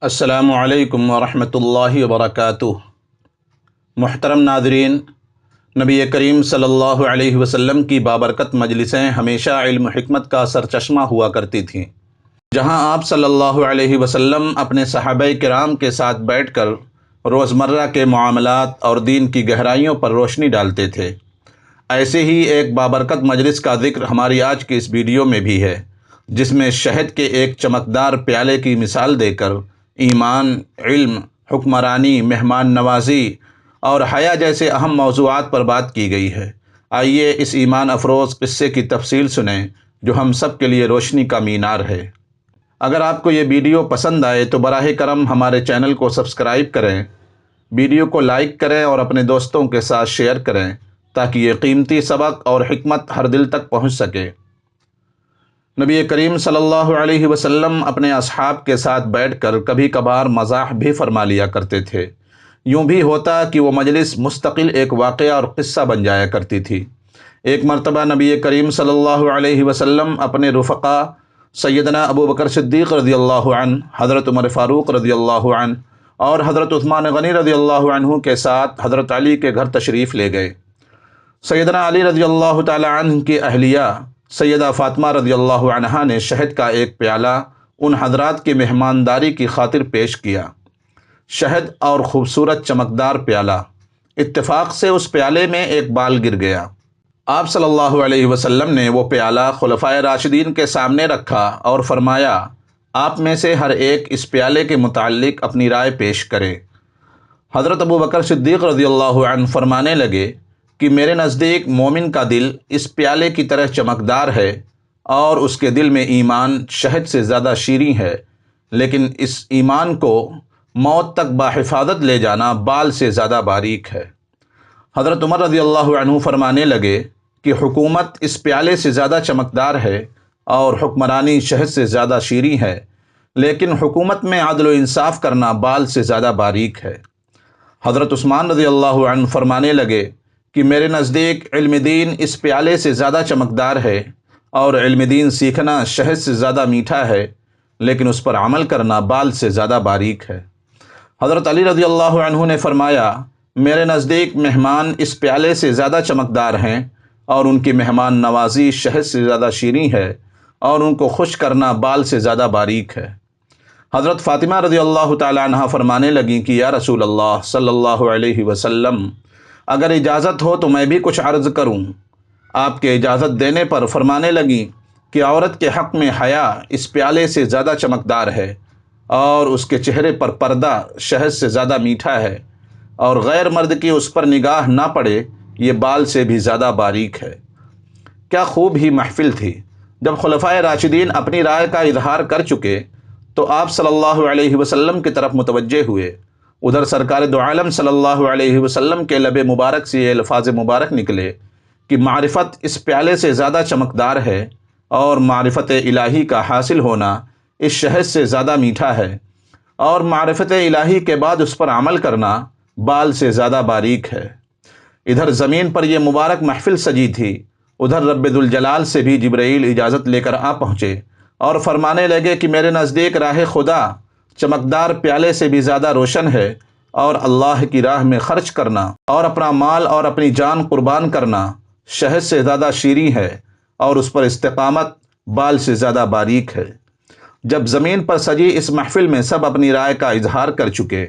السلام علیکم ورحمۃ اللہ وبرکاتہ۔ محترم ناظرین، نبی کریم صلی اللہ علیہ وسلم کی بابرکت مجلسیں ہمیشہ علم و حکمت کا سرچشمہ ہوا کرتی تھیں، جہاں آپ صلی اللہ علیہ وسلم اپنے صحابہ کرام کے ساتھ بیٹھ کر روزمرہ کے معاملات اور دین کی گہرائیوں پر روشنی ڈالتے تھے۔ ایسے ہی ایک بابرکت مجلس کا ذکر ہماری آج کی اس ویڈیو میں بھی ہے، جس میں شہد کے ایک چمکدار پیالے کی مثال دے کر ایمان، علم، حکمرانی، مہمان نوازی اور حیا جیسے اہم موضوعات پر بات کی گئی ہے۔ آئیے اس ایمان افروز قصے کی تفصیل سنیں جو ہم سب کے لیے روشنی کا مینار ہے۔ اگر آپ کو یہ ویڈیو پسند آئے تو براہ کرم ہمارے چینل کو سبسکرائب کریں، ویڈیو کو لائک کریں اور اپنے دوستوں کے ساتھ شیئر کریں تاکہ یہ قیمتی سبق اور حکمت ہر دل تک پہنچ سکے۔ نبی کریم صلی اللہ علیہ وسلم اپنے اصحاب کے ساتھ بیٹھ کر کبھی کبھار مزاح بھی فرما لیا کرتے تھے۔ یوں بھی ہوتا کہ وہ مجلس مستقل ایک واقعہ اور قصہ بن جایا کرتی تھی۔ ایک مرتبہ نبی کریم صلی اللہ علیہ وسلم اپنے رفقا سیدنا ابو بکر صدیق رضی اللہ عنہ، حضرت عمر فاروق رضی اللہ عنہ اور حضرت عثمان غنی رضی اللہ عنہ کے ساتھ حضرت علی کے گھر تشریف لے گئے۔ سیدنا علی رضی اللہ تعالی عنہ کی اہلیہ سیدہ فاطمہ رضی اللہ عنہا نے شہد کا ایک پیالہ ان حضرات کی مہمانداری کی خاطر پیش کیا۔ شہد اور خوبصورت چمکدار پیالہ، اتفاق سے اس پیالے میں ایک بال گر گیا۔ آپ صلی اللہ علیہ وسلم نے وہ پیالہ خلفائے راشدین کے سامنے رکھا اور فرمایا، آپ میں سے ہر ایک اس پیالے کے متعلق اپنی رائے پیش کرے۔ حضرت ابو بکر صدیق رضی اللہ عنہ فرمانے لگے کہ میرے نزدیک مومن کا دل اس پیالے کی طرح چمکدار ہے اور اس کے دل میں ایمان شہد سے زیادہ شیریں ہے، لیکن اس ایمان کو موت تک بحفاظت لے جانا بال سے زیادہ باریک ہے۔ حضرت عمر رضی اللہ عنہ فرمانے لگے کہ حکومت اس پیالے سے زیادہ چمکدار ہے اور حکمرانی شہد سے زیادہ شیریں ہے، لیکن حکومت میں عدل و انصاف کرنا بال سے زیادہ باریک ہے۔ حضرت عثمان رضی اللہ عنہ فرمانے لگے کہ میرے نزدیک علم دین اس پیالے سے زیادہ چمکدار ہے اور علم دین سیکھنا شہد سے زیادہ میٹھا ہے، لیکن اس پر عمل کرنا بال سے زیادہ باریک ہے۔ حضرت علی رضی اللہ عنہ نے فرمایا، میرے نزدیک مہمان اس پیالے سے زیادہ چمکدار ہیں اور ان کی مہمان نوازی شہد سے زیادہ شیریں ہے اور ان کو خوش کرنا بال سے زیادہ باریک ہے۔ حضرت فاطمہ رضی اللہ تعالی عنہا فرمانے لگیں کہ یا رسول اللہ صلی اللہ علیہ وسلم، اگر اجازت ہو تو میں بھی کچھ عرض کروں۔ آپ کے اجازت دینے پر فرمانے لگیں کہ عورت کے حق میں حیا اس پیالے سے زیادہ چمکدار ہے اور اس کے چہرے پر پردہ شہد سے زیادہ میٹھا ہے، اور غیر مرد کی اس پر نگاہ نہ پڑے یہ بال سے بھی زیادہ باریک ہے۔ کیا خوب ہی محفل تھی۔ جب خلفائے راشدین اپنی رائے کا اظہار کر چکے تو آپ صلی اللہ علیہ وسلم کی طرف متوجہ ہوئے۔ ادھر سرکار دو عالم صلی اللہ علیہ وسلم کے لب مبارک سے یہ الفاظ مبارک نکلے کہ معرفت اس پیالے سے زیادہ چمکدار ہے اور معرفت الہی کا حاصل ہونا اس شہد سے زیادہ میٹھا ہے، اور معرفت الہی کے بعد اس پر عمل کرنا بال سے زیادہ باریک ہے۔ ادھر زمین پر یہ مبارک محفل سجی تھی، ادھر رب ذوالجلال سے بھی جبرائیل اجازت لے کر آ پہنچے اور فرمانے لگے کہ میرے نزدیک راہ خدا چمکدار پیالے سے بھی زیادہ روشن ہے، اور اللہ کی راہ میں خرچ کرنا اور اپنا مال اور اپنی جان قربان کرنا شہد سے زیادہ شیریں ہے، اور اس پر استقامت بال سے زیادہ باریک ہے۔ جب زمین پر سجی اس محفل میں سب اپنی رائے کا اظہار کر چکے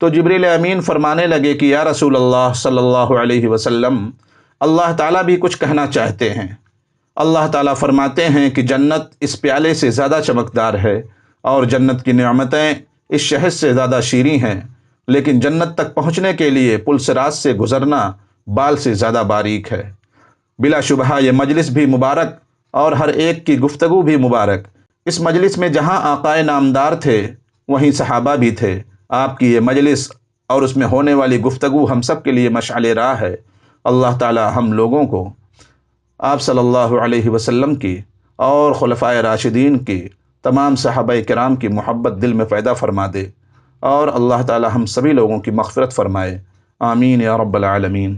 تو جبریل امین فرمانے لگے کہ یا رسول اللہ صلی اللہ علیہ وسلم، اللہ تعالیٰ بھی کچھ کہنا چاہتے ہیں۔ اللہ تعالیٰ فرماتے ہیں کہ جنت اس پیالے سے زیادہ چمکدار ہے اور جنت کی نعمتیں اس شہد سے زیادہ شیریں ہیں، لیکن جنت تک پہنچنے کے لیے پل صراط سے گزرنا بال سے زیادہ باریک ہے۔ بلا شبہ یہ مجلس بھی مبارک اور ہر ایک کی گفتگو بھی مبارک۔ اس مجلس میں جہاں آقائے نامدار تھے وہیں صحابہ بھی تھے۔ آپ کی یہ مجلس اور اس میں ہونے والی گفتگو ہم سب کے لیے مشعل راہ ہے۔ اللہ تعالی ہم لوگوں کو آپ صلی اللہ علیہ وسلم کی اور خلفائے راشدین کی تمام صحابہ کرام کی محبت دل میں پیدا فرما دے، اور اللہ تعالی ہم سبھی لوگوں کی مغفرت فرمائے۔ آمین یا رب العالمین۔